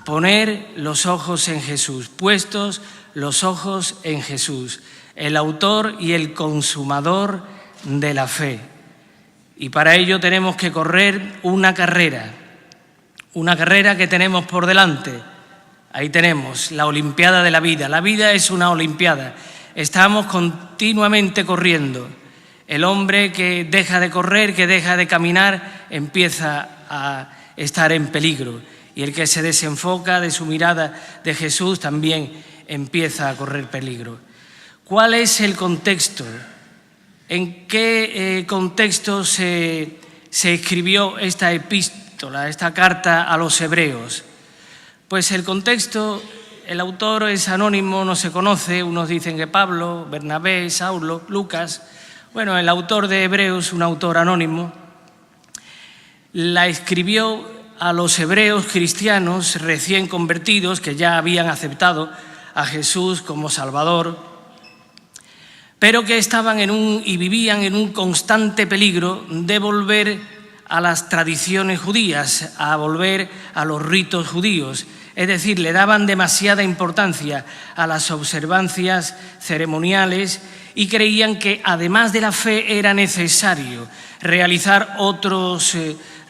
poner los ojos en Jesús, puestos los ojos en Jesús, el autor y el consumador de la fe. Y para ello tenemos que correr una carrera que tenemos por delante. Ahí tenemos la Olimpiada de la vida. La vida es una Olimpiada. Estamos continuamente corriendo. El hombre que deja de correr, que deja de caminar, empieza a estar en peligro. Y el que se desenfoca de su mirada de Jesús también empieza a correr peligro. ¿Cuál es el contexto? ¿En qué contexto se escribió esta epístola, esta carta a los hebreos? Pues el contexto, el autor es anónimo, no se conoce. Unos dicen que Pablo, Bernabé, Saulo, Lucas. Bueno, el autor de Hebreos, un autor anónimo, la escribió a los hebreos cristianos recién convertidos que ya habían aceptado a Jesús como Salvador, pero que estaban y vivían en un constante peligro de volver a las tradiciones judías, a volver a los ritos judíos. Es decir, le daban demasiada importancia a las observancias ceremoniales y creían que además de la fe era necesario realizar otros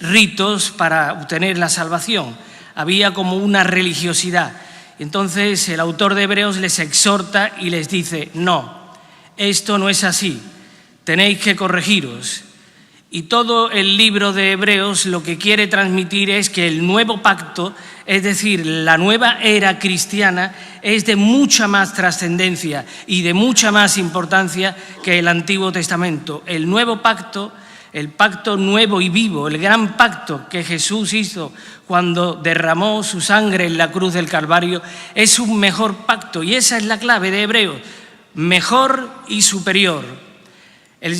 ritos para obtener la salvación. Había como una religiosidad. Entonces el autor de Hebreos les exhorta y les dice: no, esto no es así, tenéis que corregiros. Y todo el libro de Hebreos lo que quiere transmitir es que el nuevo pacto, es decir, la nueva era cristiana, es de mucha más trascendencia y de mucha más importancia que el Antiguo Testamento. El nuevo pacto, el pacto nuevo y vivo, el gran pacto que Jesús hizo cuando derramó su sangre en la cruz del Calvario, es un mejor pacto, y esa es la clave de Hebreos: mejor y superior. Los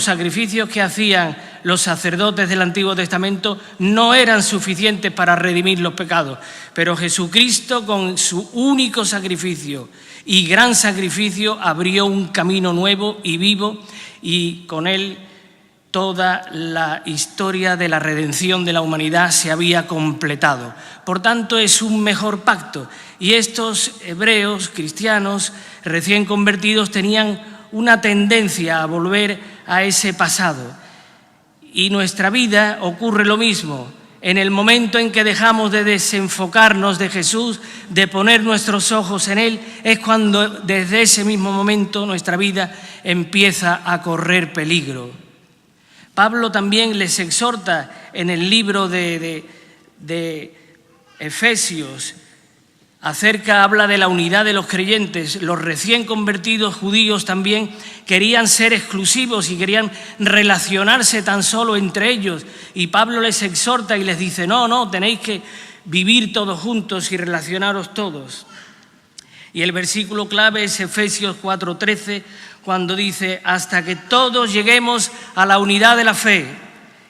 sacrificios que hacían los sacerdotes del Antiguo Testamento no eran suficientes para redimir los pecados, pero Jesucristo, con su único sacrificio y gran sacrificio, abrió un camino nuevo y vivo, y con él toda la historia de la redención de la humanidad se había completado. Por tanto, es un mejor pacto. Y estos hebreos cristianos recién convertidos tenían una tendencia a volver a ese pasado. Y nuestra vida ocurre lo mismo. En el momento en que dejamos de desenfocarnos de Jesús, de poner nuestros ojos en Él, es cuando desde ese mismo momento nuestra vida empieza a correr peligro. Pablo también les exhorta en el libro de Efesios, habla de la unidad de los creyentes. Los recién convertidos judíos también querían ser exclusivos y querían relacionarse tan solo entre ellos. Y Pablo les exhorta y les dice: no, tenéis que vivir todos juntos y relacionaros todos. Y el versículo clave es Efesios 4:13, cuando dice: hasta que todos lleguemos a la unidad de la fe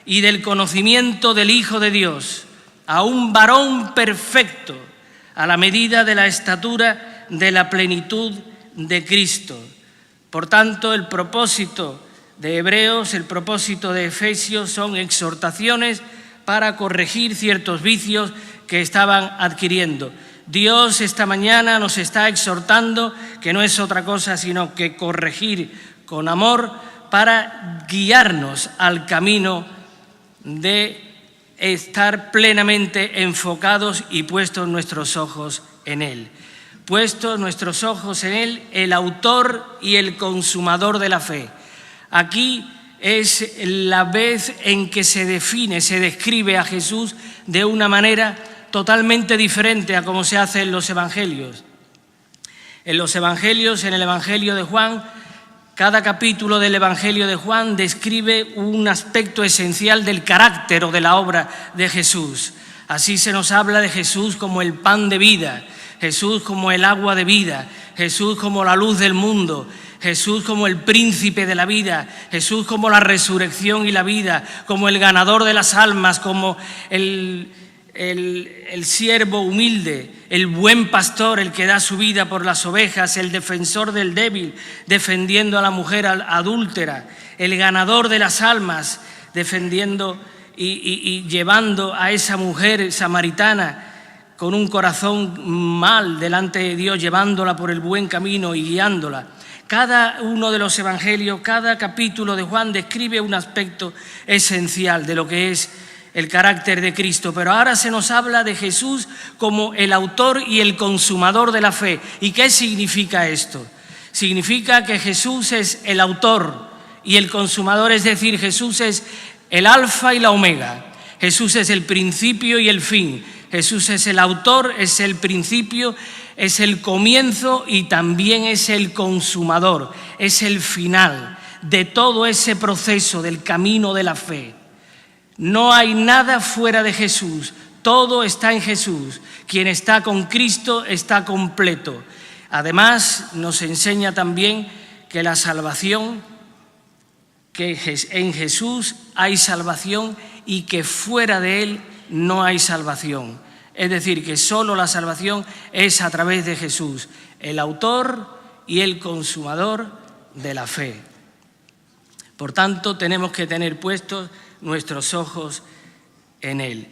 y del conocimiento del Hijo de Dios, a un varón perfecto, a la medida de la estatura de la plenitud de Cristo. Por tanto, el propósito de Hebreos, el propósito de Efesios son exhortaciones para corregir ciertos vicios que estaban adquiriendo. Dios esta mañana nos está exhortando, que no es otra cosa sino que corregir con amor para guiarnos al camino de estar plenamente enfocados y puestos nuestros ojos en Él. Puestos nuestros ojos en Él, el autor y el consumador de la fe. Aquí es la vez en que se describe a Jesús de una manera totalmente diferente a como se hace en los evangelios. En los evangelios, en el Evangelio de Juan, cada capítulo del Evangelio de Juan describe un aspecto esencial del carácter o de la obra de Jesús. Así se nos habla de Jesús como el pan de vida, Jesús como el agua de vida, Jesús como la luz del mundo, Jesús como el príncipe de la vida, Jesús como la resurrección y la vida, como el ganador de las almas, como el siervo humilde, el buen pastor, el que da su vida por las ovejas, el defensor del débil, defendiendo a la mujer adúltera, el ganador de las almas, defendiendo y llevando a esa mujer samaritana con un corazón mal delante de Dios, llevándola por el buen camino y guiándola. Cada uno de los evangelios, cada capítulo de Juan describe un aspecto esencial de lo que es el carácter de Cristo, pero ahora se nos habla de Jesús como el autor y el consumador de la fe. ¿Y qué significa esto? Significa que Jesús es el autor y el consumador, es decir, Jesús es el alfa y la omega. Jesús es el principio y el fin. Jesús es el autor, es el principio, es el comienzo y también es el consumador, es el final de todo ese proceso del camino de la fe. No hay nada fuera de Jesús, todo está en Jesús. Quien está con Cristo está completo. Además, nos enseña también que la salvación, que en Jesús hay salvación y que fuera de Él no hay salvación. Es decir, que solo la salvación es a través de Jesús, el autor y el consumador de la fe. Por tanto, tenemos que tener puestos nuestros ojos en Él.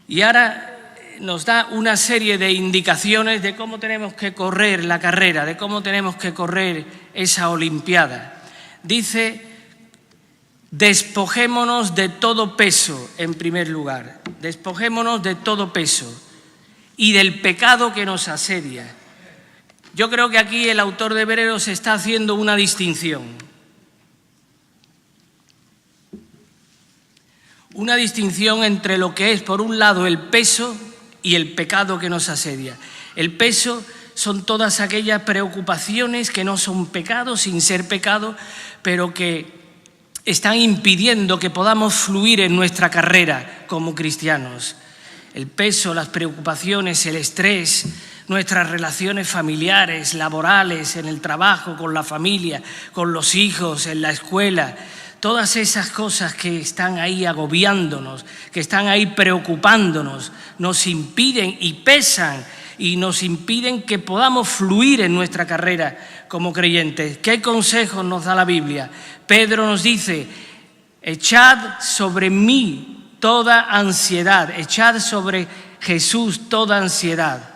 Y ahora nos da una serie de indicaciones de cómo tenemos que correr la carrera, de cómo tenemos que correr esa olimpiada. Dice: despojémonos de todo peso, en primer lugar. Despojémonos de todo peso y del pecado que nos asedia. Yo creo que aquí el autor de Hebreos está haciendo una distinción. Una distinción entre lo que es, por un lado, el peso y el pecado que nos asedia. El peso son todas aquellas preocupaciones que no son pecado, sin ser pecado, pero que están impidiendo que podamos fluir en nuestra carrera como cristianos. El peso, las preocupaciones, el estrés, nuestras relaciones familiares, laborales, en el trabajo, con la familia, con los hijos, en la escuela. Todas esas cosas que están ahí agobiándonos, que están ahí preocupándonos, nos impiden y pesan y nos impiden que podamos fluir en nuestra carrera como creyentes. ¿Qué consejos nos da la Biblia? Pedro nos dice: echad sobre mí toda ansiedad, echad sobre Jesús toda ansiedad,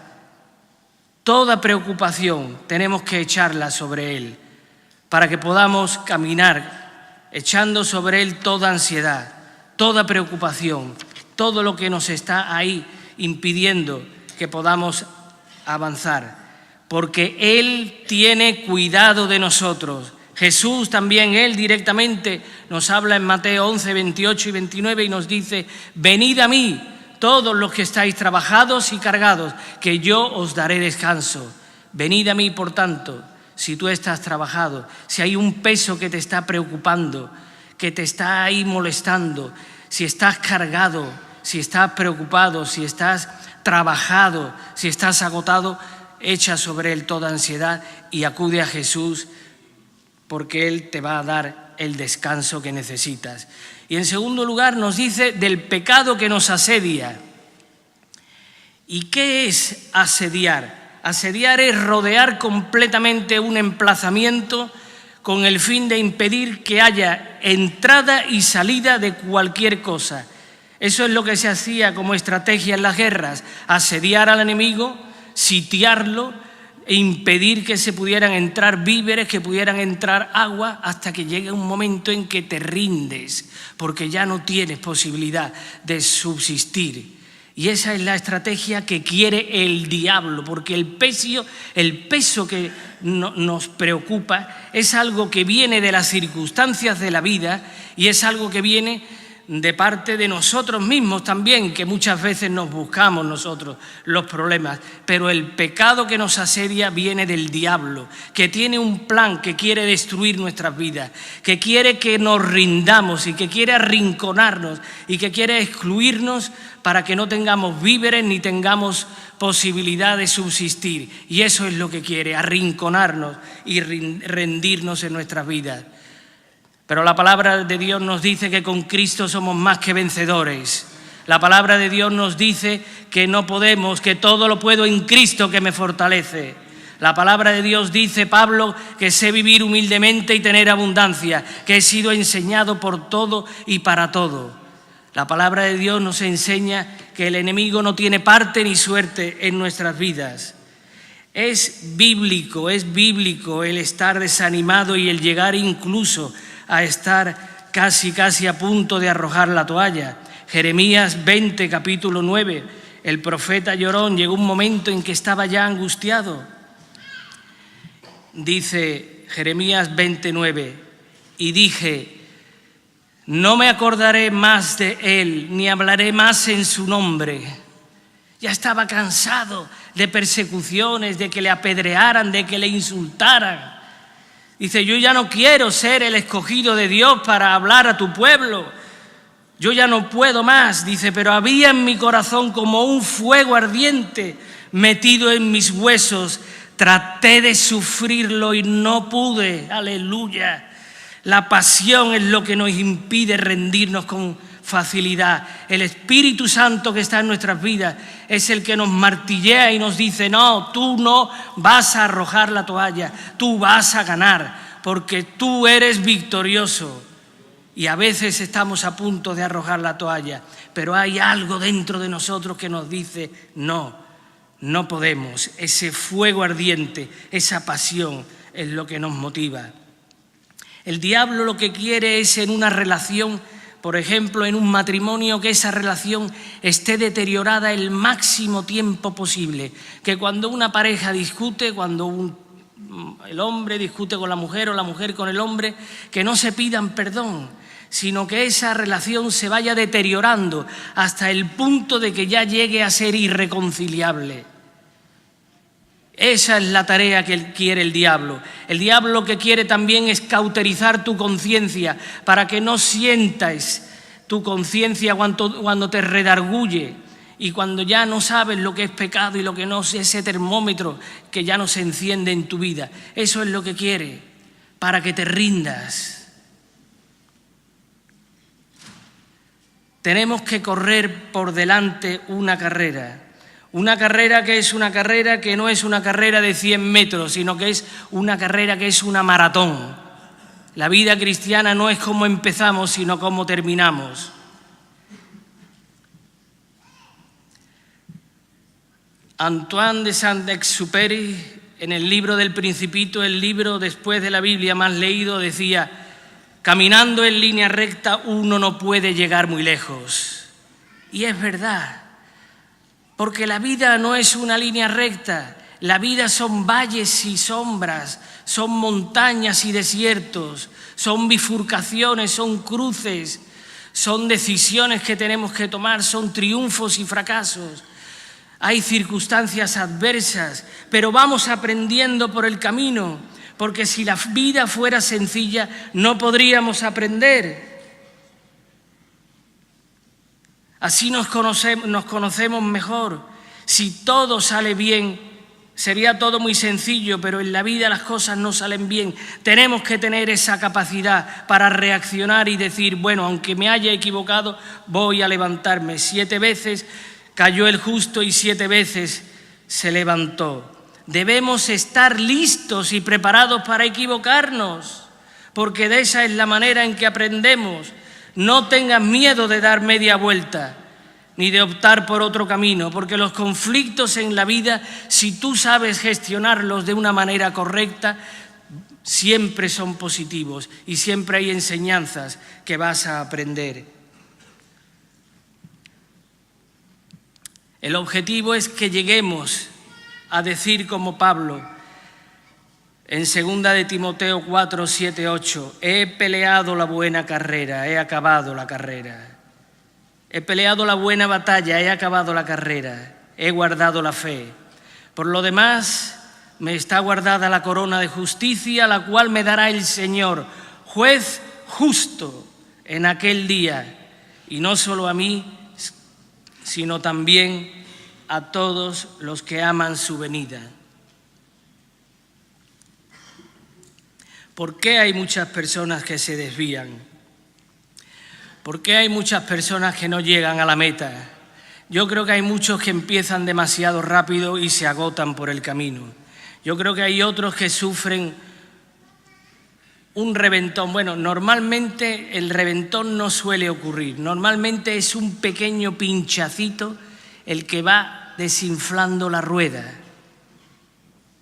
toda preocupación, tenemos que echarla sobre Él para que podamos caminar echando sobre Él toda ansiedad, toda preocupación, todo lo que nos está ahí impidiendo que podamos avanzar, porque Él tiene cuidado de nosotros. Jesús también, Él directamente nos habla en Mateo 11, 28 y 29 y nos dice: venid a mí, todos los que estáis trabajados y cargados, que yo os daré descanso. Venid a mí, por tanto, si tú estás trabajado, si hay un peso que te está preocupando, que te está ahí molestando, si estás cargado, si estás preocupado, si estás trabajado, si estás agotado, echa sobre Él toda ansiedad y acude a Jesús, porque Él te va a dar el descanso que necesitas. Y en segundo lugar nos dice del pecado que nos asedia. ¿Y qué es asediar? Asediar es rodear completamente un emplazamiento con el fin de impedir que haya entrada y salida de cualquier cosa. Eso es lo que se hacía como estrategia en las guerras: asediar al enemigo, sitiarlo e impedir que se pudieran entrar víveres, que pudieran entrar agua, hasta que llegue un momento en que te rindes, porque ya no tienes posibilidad de subsistir. Y esa es la estrategia que quiere el diablo, porque el peso que nos preocupa es algo que viene de las circunstancias de la vida y es algo que viene de parte de nosotros mismos también, que muchas veces nos buscamos nosotros los problemas, pero el pecado que nos asedia viene del diablo, que tiene un plan que quiere destruir nuestras vidas, que quiere que nos rindamos y que quiere arrinconarnos y que quiere excluirnos para que no tengamos víveres ni tengamos posibilidad de subsistir. Y eso es lo que quiere, arrinconarnos y rendirnos en nuestras vidas. Pero la palabra de Dios nos dice que con Cristo somos más que vencedores. La palabra de Dios nos dice que no podemos, que todo lo puedo en Cristo que me fortalece. La palabra de Dios dice, Pablo, que sé vivir humildemente y tener abundancia, que he sido enseñado por todo y para todo. La palabra de Dios nos enseña que el enemigo no tiene parte ni suerte en nuestras vidas. Es bíblico el estar desanimado y el llegar incluso a estar casi a punto de arrojar la toalla. Jeremías 20, capítulo 9, el profeta llorón llegó un momento en que estaba ya angustiado. Dice Jeremías 29, y dije, no me acordaré más de él, ni hablaré más en su nombre. Ya estaba cansado de persecuciones, de que le apedrearan, de que le insultaran. Dice, yo ya no quiero ser el escogido de Dios para hablar a tu pueblo. Yo ya no puedo más. Dice, pero había en mi corazón como un fuego ardiente metido en mis huesos. Traté de sufrirlo y no pude. Aleluya. La pasión es lo que nos impide rendirnos con facilidad. El Espíritu Santo que está en nuestras vidas es el que nos martillea y nos dice, no, tú no vas a arrojar la toalla, tú vas a ganar, porque tú eres victorioso. Y a veces estamos a punto de arrojar la toalla, pero hay algo dentro de nosotros que nos dice, no podemos. Ese fuego ardiente, esa pasión es lo que nos motiva. El diablo lo que quiere es en una relación, por ejemplo, en un matrimonio, que esa relación esté deteriorada el máximo tiempo posible. Que cuando una pareja discute, cuando el hombre discute con la mujer o la mujer con el hombre, que no se pidan perdón, sino que esa relación se vaya deteriorando hasta el punto de que ya llegue a ser irreconciliable. Esa es la tarea que quiere el diablo. El diablo lo que quiere también es cauterizar tu conciencia para que no sientas tu conciencia cuando te redarguye y cuando ya no sabes lo que es pecado y lo que no es, ese termómetro que ya no se enciende en tu vida. Eso es lo que quiere, para que te rindas. Tenemos que correr por delante una carrera. Una carrera que no es una carrera de 100 metros, sino que es una carrera que es una maratón. La vida cristiana no es cómo empezamos, sino cómo terminamos. Antoine de Saint-Exupéry, en el libro del Principito, el libro después de la Biblia más leído, decía, caminando en línea recta uno no puede llegar muy lejos. Y es verdad. Porque la vida no es una línea recta, la vida son valles y sombras, son montañas y desiertos, son bifurcaciones, son cruces, son decisiones que tenemos que tomar, son triunfos y fracasos. Hay circunstancias adversas, pero vamos aprendiendo por el camino, porque si la vida fuera sencilla no podríamos aprender. Así nos conocemos mejor. Si todo sale bien, sería todo muy sencillo, pero en la vida las cosas no salen bien. Tenemos que tener esa capacidad para reaccionar y decir, bueno, aunque me haya equivocado, voy a levantarme. 7 veces cayó el justo y 7 veces se levantó. Debemos estar listos y preparados para equivocarnos, porque de esa es la manera en que aprendemos. No tengas miedo de dar media vuelta, ni de optar por otro camino, porque los conflictos en la vida, si tú sabes gestionarlos de una manera correcta, siempre son positivos y siempre hay enseñanzas que vas a aprender. El objetivo es que lleguemos a decir como Pablo, en 2 de Timoteo 4, 7, 8, he peleado la buena carrera, he acabado la carrera. He peleado la buena batalla, he acabado la carrera, he guardado la fe. Por lo demás, me está guardada la corona de justicia, la cual me dará el Señor, juez justo, en aquel día. Y no solo a mí, sino también a todos los que aman su venida. ¿Por qué hay muchas personas que se desvían? ¿Por qué hay muchas personas que no llegan a la meta? Yo creo que hay muchos que empiezan demasiado rápido y se agotan por el camino. Yo creo que hay otros que sufren un reventón. Bueno, normalmente el reventón no suele ocurrir. Normalmente es un pequeño pinchacito el que va desinflando la rueda,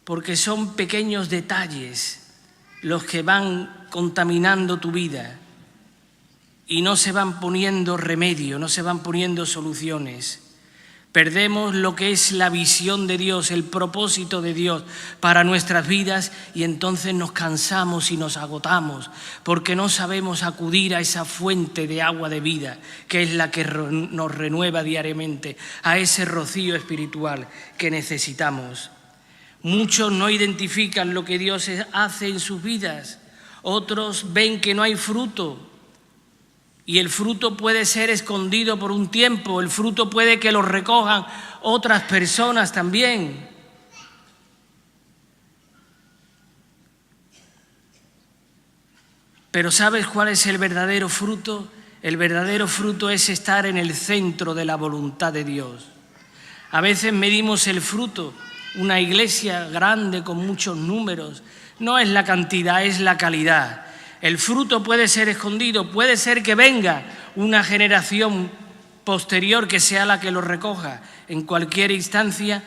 porque son pequeños detalles los que van contaminando tu vida y no se van poniendo remedio, no se van poniendo soluciones. Perdemos lo que es la visión de Dios, el propósito de Dios para nuestras vidas, y entonces nos cansamos y nos agotamos porque no sabemos acudir a esa fuente de agua de vida que es la que nos renueva diariamente, a ese rocío espiritual que necesitamos. Muchos no identifican lo que Dios hace en sus vidas, otros ven que no hay fruto. Y el fruto puede ser escondido por un tiempo, el fruto puede que lo recojan otras personas también. Pero ¿sabes cuál es el verdadero fruto? El verdadero fruto es estar en el centro de la voluntad de Dios. A veces medimos el fruto. Una iglesia grande con muchos números no es la cantidad, es la calidad. El fruto puede ser escondido, puede ser que venga una generación posterior que sea la que lo recoja. En cualquier instancia,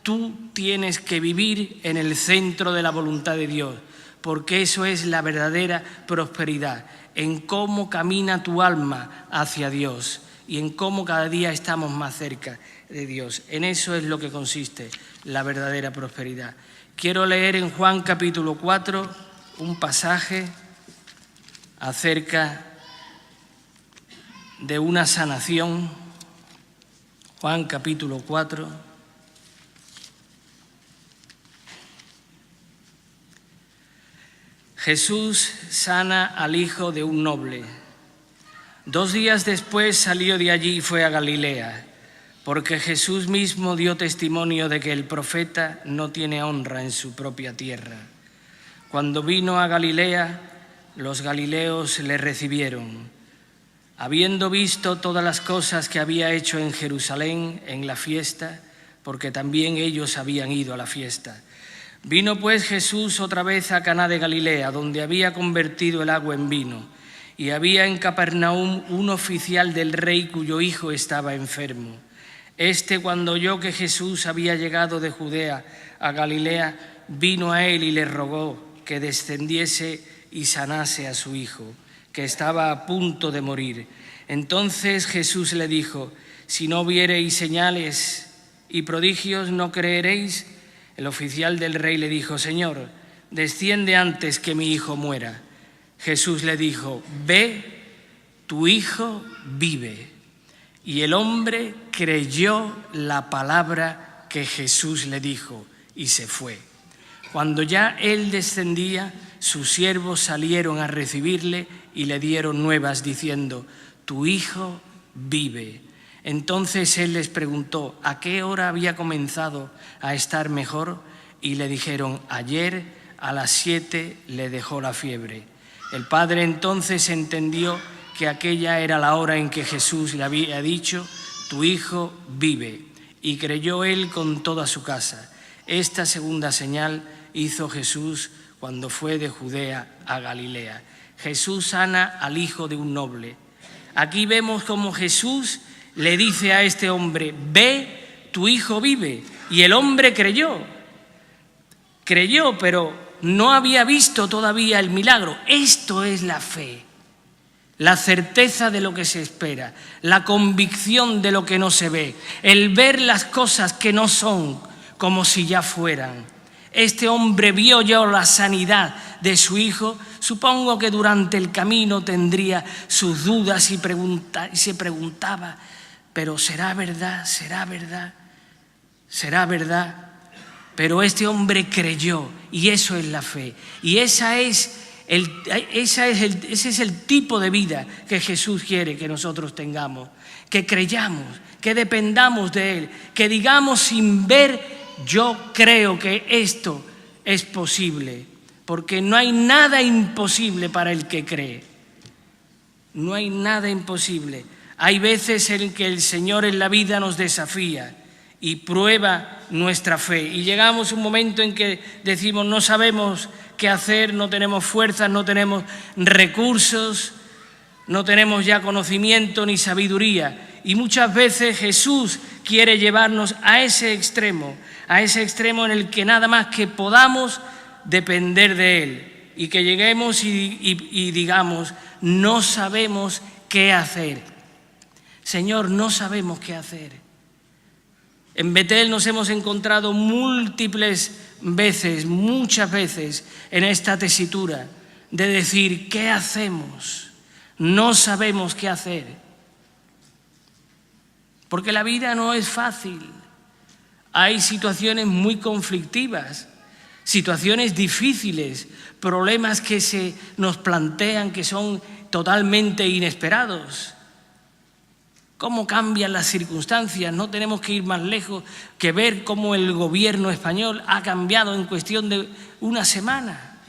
tú tienes que vivir en el centro de la voluntad de Dios, porque eso es la verdadera prosperidad, en cómo camina tu alma hacia Dios y en cómo cada día estamos más cerca de Dios. En eso es lo que consiste la verdadera prosperidad. Quiero leer en Juan capítulo 4 un pasaje acerca de una sanación. Juan capítulo 4. Jesús sana al hijo de un noble. 2 días después salió de allí y fue a Galilea, porque Jesús mismo dio testimonio de que el profeta no tiene honra en su propia tierra. Cuando vino a Galilea, los galileos le recibieron, habiendo visto todas las cosas que había hecho en Jerusalén en la fiesta, porque también ellos habían ido a la fiesta. Vino pues Jesús otra vez a Caná de Galilea, donde había convertido el agua en vino, y había en Capernaum un oficial del rey cuyo hijo estaba enfermo. Este, cuando oyó que Jesús había llegado de Judea a Galilea, vino a él y le rogó que descendiese y sanase a su hijo, que estaba a punto de morir. Entonces Jesús le dijo: si no viereis señales y prodigios, ¿no creeréis? El oficial del rey le dijo: Señor, desciende antes que mi hijo muera. Jesús le dijo: ve, tu hijo vive. Y el hombre creyó la palabra que Jesús le dijo y se fue. Cuando ya él descendía, sus siervos salieron a recibirle y le dieron nuevas diciendo: tu hijo vive. Entonces él les preguntó a qué hora había comenzado a estar mejor, y le dijeron: ayer a las 7 le dejó la fiebre. El padre entonces entendió que aquella era la hora en que Jesús le había dicho: tu hijo vive, y creyó él con toda su casa. Esta segunda señal hizo Jesús cuando fue de Judea a Galilea. Jesús sana al hijo de un noble. Aquí vemos cómo Jesús le dice a este hombre: ve, tu hijo vive. Y el hombre creyó, pero no había visto todavía el milagro. Esto es la fe, la certeza de lo que se espera, la convicción de lo que no se ve, el ver las cosas que no son como si ya fueran. Este hombre vio ya la sanidad de su hijo. Supongo que durante el camino tendría sus dudas y se preguntaba: ¿pero será verdad? ¿Será verdad? ¿Será verdad? Pero este hombre creyó, y eso es la fe. Y ese es el tipo de vida que Jesús quiere que nosotros tengamos. Que creyamos, que dependamos de Él, que digamos sin ver: yo creo que esto es posible, porque no hay nada imposible para el que cree. No hay nada imposible. Hay veces en que el Señor en la vida nos desafía y prueba nuestra fe. Y llegamos a un momento en que decimos, no sabemos qué hacer, no tenemos fuerzas, no tenemos recursos, no tenemos ya conocimiento ni sabiduría. Y muchas veces Jesús quiere llevarnos a ese extremo en el que nada más que podamos depender de Él y que lleguemos y digamos, no sabemos qué hacer. Señor, no sabemos qué hacer. En Betel nos hemos encontrado múltiples veces, muchas veces, en esta tesitura de decir, ¿qué hacemos? No sabemos qué hacer. Porque la vida no es fácil. Hay situaciones muy conflictivas, situaciones difíciles, problemas que se nos plantean que son totalmente inesperados. ¿Cómo cambian las circunstancias? No tenemos que ir más lejos que ver cómo el gobierno español ha cambiado en cuestión de una semana.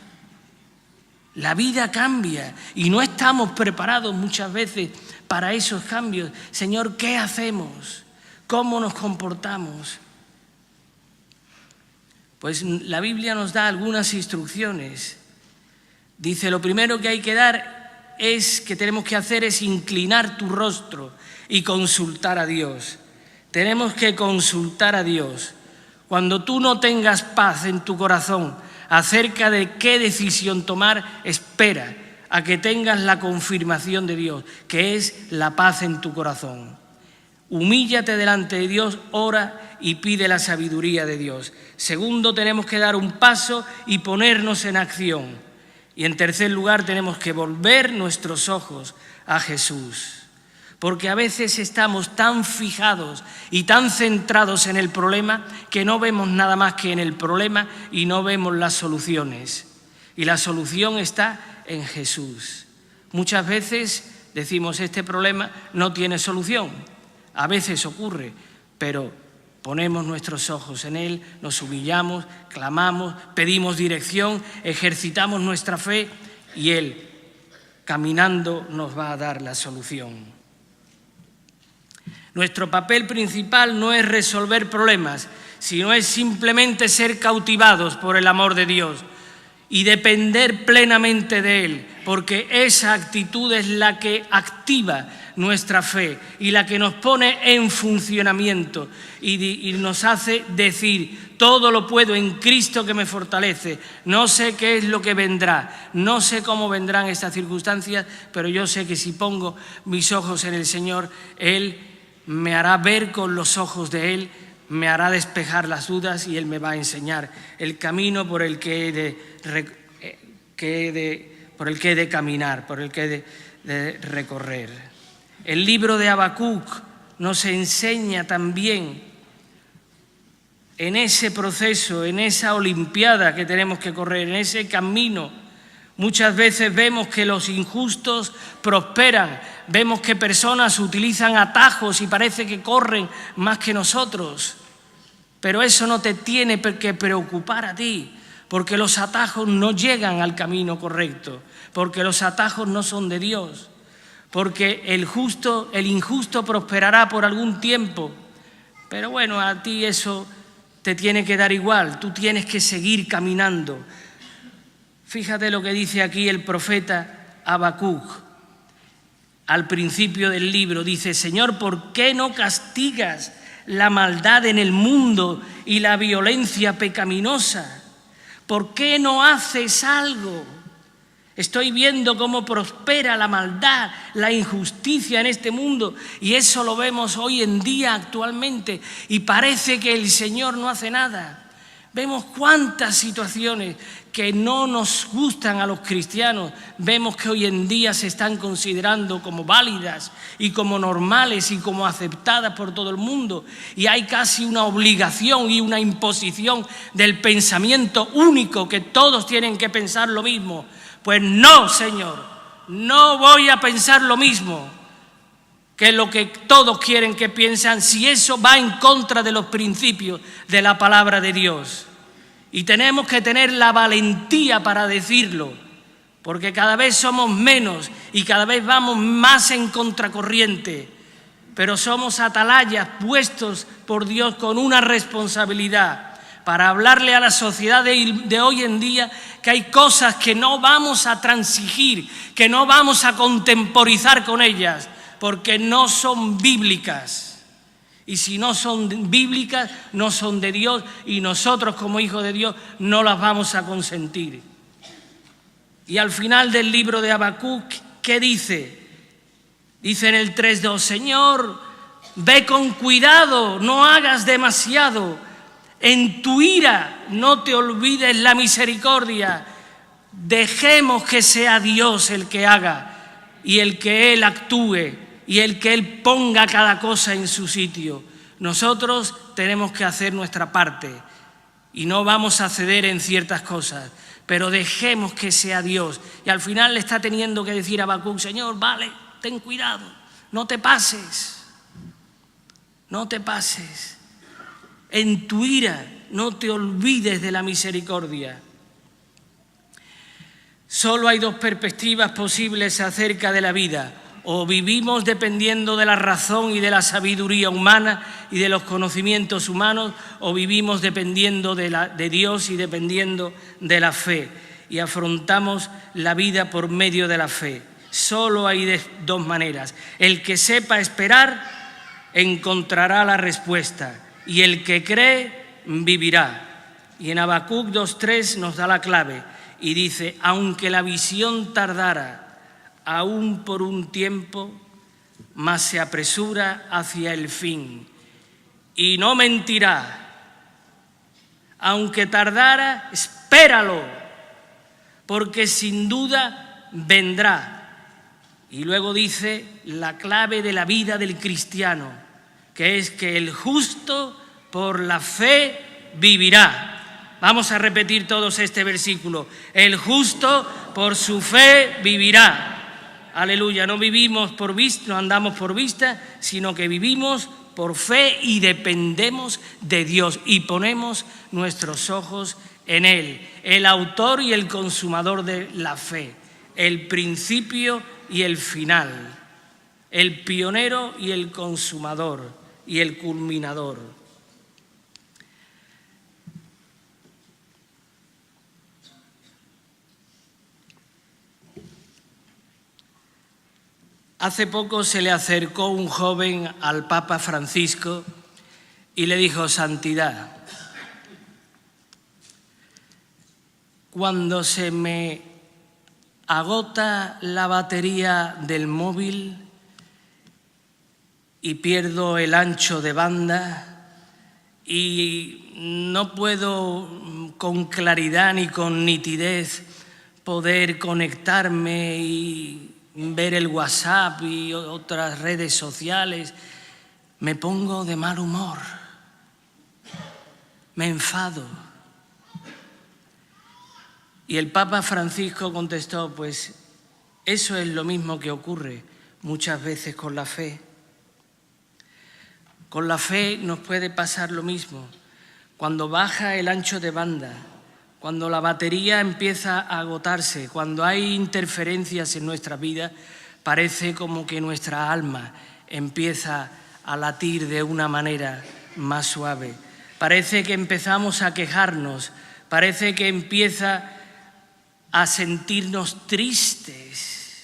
La vida cambia y no estamos preparados muchas veces para esos cambios. Señor, ¿qué hacemos? ¿Cómo nos comportamos? Pues la Biblia nos da algunas instrucciones. Dice, lo primero que hay que dar que tenemos que hacer es inclinar tu rostro y consultar a Dios. Tenemos que consultar a Dios. Cuando tú no tengas paz en tu corazón acerca de qué decisión tomar, espera a que tengas la confirmación de Dios, que es la paz en tu corazón. Humíllate delante de Dios, ora y pide la sabiduría de Dios. Segundo, tenemos que dar un paso y ponernos en acción. Y en tercer lugar, tenemos que volver nuestros ojos a Jesús. Porque a veces estamos tan fijados y tan centrados en el problema que no vemos nada más que en el problema y no vemos las soluciones. Y la solución está en Jesús. Muchas veces decimos, este problema no tiene solución. A veces ocurre, pero ponemos nuestros ojos en Él, nos humillamos, clamamos, pedimos dirección, ejercitamos nuestra fe y Él, caminando, nos va a dar la solución. Nuestro papel principal no es resolver problemas, sino es simplemente ser cautivados por el amor de Dios y depender plenamente de Él, porque esa actitud es la que activa nuestra fe y la que nos pone en funcionamiento y nos hace decir, todo lo puedo en Cristo que me fortalece. No sé qué es lo que vendrá, no sé cómo vendrán estas circunstancias, pero yo sé que si pongo mis ojos en el Señor, Él me hará ver con los ojos de Él, me hará despejar las dudas y Él me va a enseñar el camino por el que he de caminar, por el que he de recorrer. El libro de Habacuc nos enseña también en ese proceso, en esa olimpiada que tenemos que correr, en ese camino. Muchas veces vemos que los injustos prosperan, vemos que personas utilizan atajos y parece que corren más que nosotros. Pero eso no te tiene que preocupar a ti, porque los atajos no llegan al camino correcto, porque los atajos no son de Dios, porque el injusto prosperará por algún tiempo, pero bueno, a ti eso te tiene que dar igual, tú tienes que seguir caminando. Fíjate lo que dice aquí el profeta Habacuc. Al principio del libro dice, Señor, ¿por qué no castigas la maldad en el mundo y la violencia pecaminosa? ¿Por qué no haces algo? Estoy viendo cómo prospera la maldad, la injusticia en este mundo y eso lo vemos hoy en día actualmente y parece que el Señor no hace nada. Vemos cuántas situaciones que no nos gustan a los cristianos, vemos que hoy en día se están considerando como válidas y como normales y como aceptadas por todo el mundo. Y hay casi una obligación y una imposición del pensamiento único, que todos tienen que pensar lo mismo. Pues no, Señor, no voy a pensar lo mismo que lo que todos quieren que piensan, si eso va en contra de los principios de la palabra de Dios. Y tenemos que tener la valentía para decirlo, porque cada vez somos menos y cada vez vamos más en contracorriente. pero somos atalayas puestos por Dios con una responsabilidad para hablarle a la sociedad de hoy en día que hay cosas que no vamos a transigir, que no vamos a contemporizar con ellas, porque no son bíblicas. Y si no son bíblicas, no son de Dios, y nosotros como hijos de Dios no las vamos a consentir. Y al final del libro de Habacuc, ¿qué dice? Dice en el 3:2, Señor, ve con cuidado, no hagas demasiado. En tu ira no te olvides la misericordia. Dejemos que sea Dios el que haga y el que Él actúe y el que Él ponga cada cosa en su sitio. Nosotros tenemos que hacer nuestra parte y no vamos a ceder en ciertas cosas, pero dejemos que sea Dios. Y al final le está teniendo que decir a Habacuc, Señor, vale, ten cuidado, no te pases, no te pases. En tu ira no te olvides de la misericordia. Solo hay dos perspectivas posibles acerca de la vida. O vivimos dependiendo de la razón y de la sabiduría humana y de los conocimientos humanos, o vivimos dependiendo de Dios y dependiendo de la fe. Y afrontamos la vida por medio de la fe. Solo hay dos maneras. El que sepa esperar encontrará la respuesta. Y el que cree, vivirá. Y en Habacuc 2:3 nos da la clave y dice, aunque la visión tardara aún por un tiempo, mas se apresura hacia el fin. Y no mentirá. Aunque tardara, espéralo, porque sin duda vendrá. Y luego dice la clave de la vida del cristiano, que es que el justo por la fe vivirá. Vamos a repetir todos este versículo. El justo por su fe vivirá. Aleluya, no vivimos por vista, no andamos por vista, sino que vivimos por fe y dependemos de Dios y ponemos nuestros ojos en Él, el autor y el consumador de la fe, el principio y el final, el pionero y el consumador y el culminador. Hace poco se le acercó un joven al Papa Francisco y le dijo, Santidad, cuando se me agota la batería del móvil y pierdo el ancho de banda y no puedo con claridad ni con nitidez poder conectarme y ver el WhatsApp y otras redes sociales, me pongo de mal humor, me enfado. Y el Papa Francisco contestó, pues eso es lo mismo que ocurre muchas veces con la fe. Con la fe nos puede pasar lo mismo. Cuando baja el ancho de banda, cuando la batería empieza a agotarse, cuando hay interferencias en nuestra vida, parece como que nuestra alma empieza a latir de una manera más suave. Parece que empezamos a quejarnos, parece que empieza a sentirnos tristes,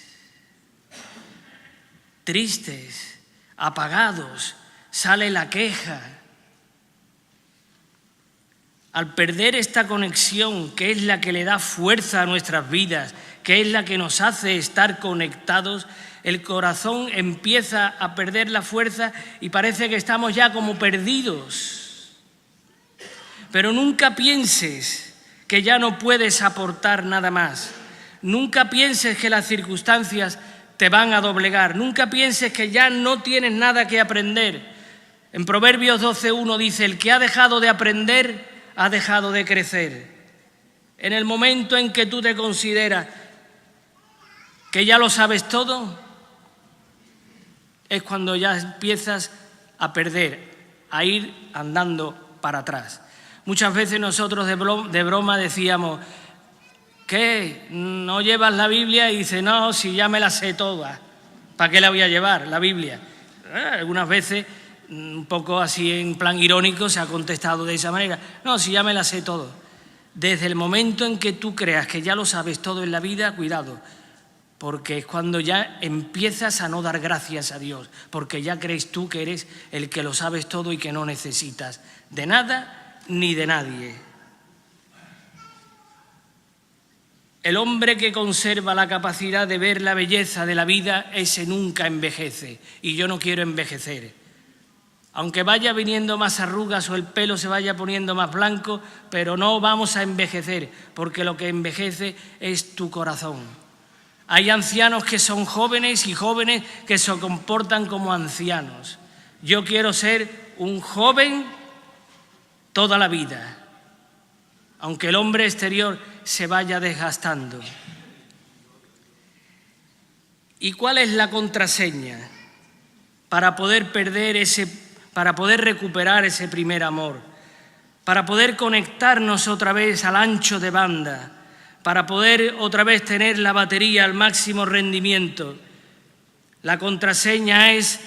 apagados, sale la queja. Al perder esta conexión, que es la que le da fuerza a nuestras vidas, que es la que nos hace estar conectados, el corazón empieza a perder la fuerza y parece que estamos ya como perdidos. Pero nunca pienses que ya no puedes aportar nada más. Nunca pienses que las circunstancias te van a doblegar. Nunca pienses que ya no tienes nada que aprender. En Proverbios 12:1 dice, el que ha dejado de aprender ha dejado de crecer. En el momento en que tú te consideras que ya lo sabes todo, es cuando ya empiezas a perder, a ir andando para atrás. Muchas veces nosotros de broma decíamos, ¿qué? ¿No llevas la Biblia? Y dice, no, si ya me la sé toda, ¿para qué la voy a llevar, la Biblia? Algunas veces, un poco así en plan irónico, se ha contestado de esa manera. No, si ya me la sé todo. Desde el momento en que tú creas que ya lo sabes todo en la vida, cuidado, porque es cuando ya empiezas a no dar gracias a Dios, porque ya crees tú que eres el que lo sabes todo y que no necesitas de nada ni de nadie. El hombre que conserva la capacidad de ver la belleza de la vida, ese nunca envejece, y yo no quiero envejecer. Aunque vaya viniendo más arrugas o el pelo se vaya poniendo más blanco, pero no vamos a envejecer, porque lo que envejece es tu corazón. Hay ancianos que son jóvenes y jóvenes que se comportan como ancianos. Yo quiero ser un joven toda la vida, aunque el hombre exterior se vaya desgastando. ¿Y cuál es la contraseña para poder recuperar ese primer amor, para poder conectarnos otra vez al ancho de banda, para poder otra vez tener la batería al máximo rendimiento? La contraseña es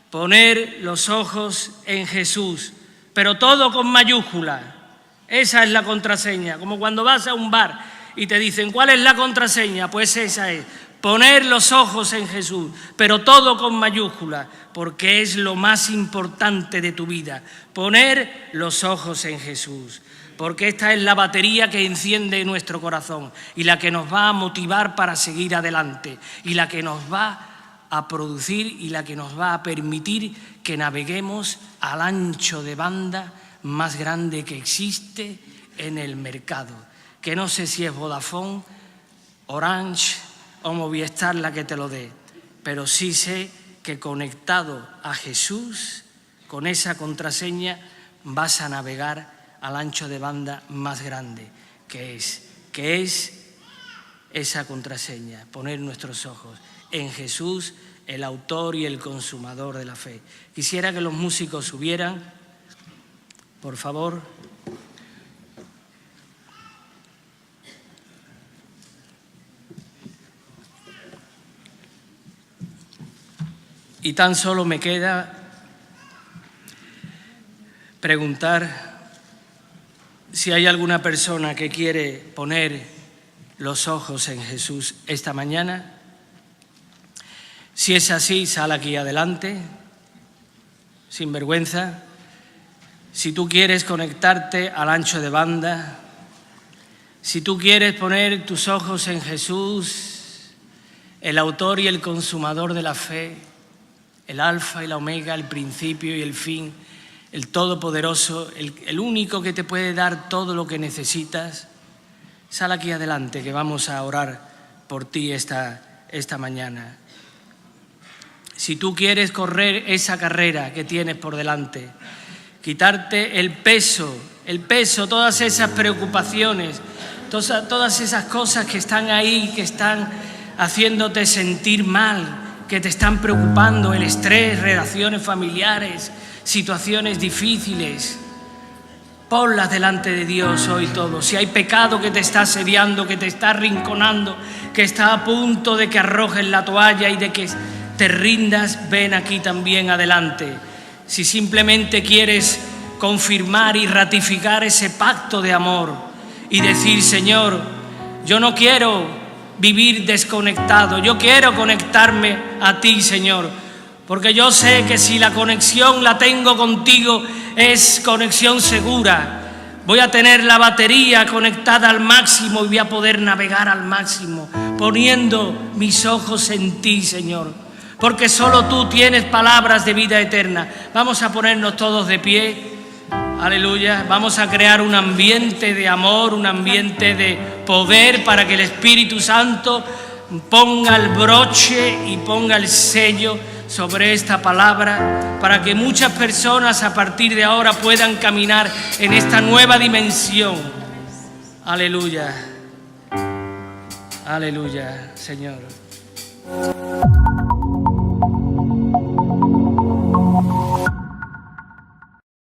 poner los ojos en Jesús, pero todo con mayúscula. Esa es la contraseña, como cuando vas a un bar y te dicen ¿cuál es la contraseña? Pues esa es, poner los ojos en Jesús, pero todo con mayúscula, porque es lo más importante de tu vida, poner los ojos en Jesús, porque esta es la batería que enciende nuestro corazón y la que nos va a motivar para seguir adelante y la que nos va a producir y la que nos va a permitir que naveguemos al ancho de banda más grande que existe en el mercado, que no sé si es Vodafone, Orange o Movistar la que te lo dé, pero sí sé que conectado a Jesús, con esa contraseña vas a navegar al ancho de banda más grande, que es esa contraseña, poner nuestros ojos en Jesús, el autor y el consumador de la fe. Quisiera que los músicos subieran, por favor. Y tan solo me queda preguntar si hay alguna persona que quiere poner los ojos en Jesús esta mañana. Si es así, sal aquí adelante, sin vergüenza. Si tú quieres conectarte al ancho de banda, si tú quieres poner tus ojos en Jesús, el autor y el consumador de la fe, el alfa y la omega, el principio y el fin, el todopoderoso, el único que te puede dar todo lo que necesitas, sal aquí adelante que vamos a orar por ti esta mañana. Si tú quieres correr esa carrera que tienes por delante, quitarte el peso, todas esas preocupaciones, todas esas cosas que están ahí, que están haciéndote sentir mal, que te están preocupando, el estrés, relaciones familiares, situaciones difíciles, ponlas delante de Dios hoy todo. Si hay pecado que te está asediando, que te está arrinconando, que está a punto de que arrojes la toalla y de que te rindas, ven aquí también adelante. Si simplemente quieres confirmar y ratificar ese pacto de amor y decir, Señor, yo no quiero vivir desconectado, yo quiero conectarme a ti, Señor, porque yo sé que si la conexión la tengo contigo es conexión segura. Voy a tener la batería conectada al máximo y voy a poder navegar al máximo, poniendo mis ojos en ti, Señor, porque solo tú tienes palabras de vida eterna. Vamos a ponernos todos de pie, aleluya, vamos a crear un ambiente de amor, un ambiente de poder para que el Espíritu Santo ponga el broche y ponga el sello sobre esta palabra, para que muchas personas a partir de ahora puedan caminar en esta nueva dimensión. Aleluya, aleluya, Señor.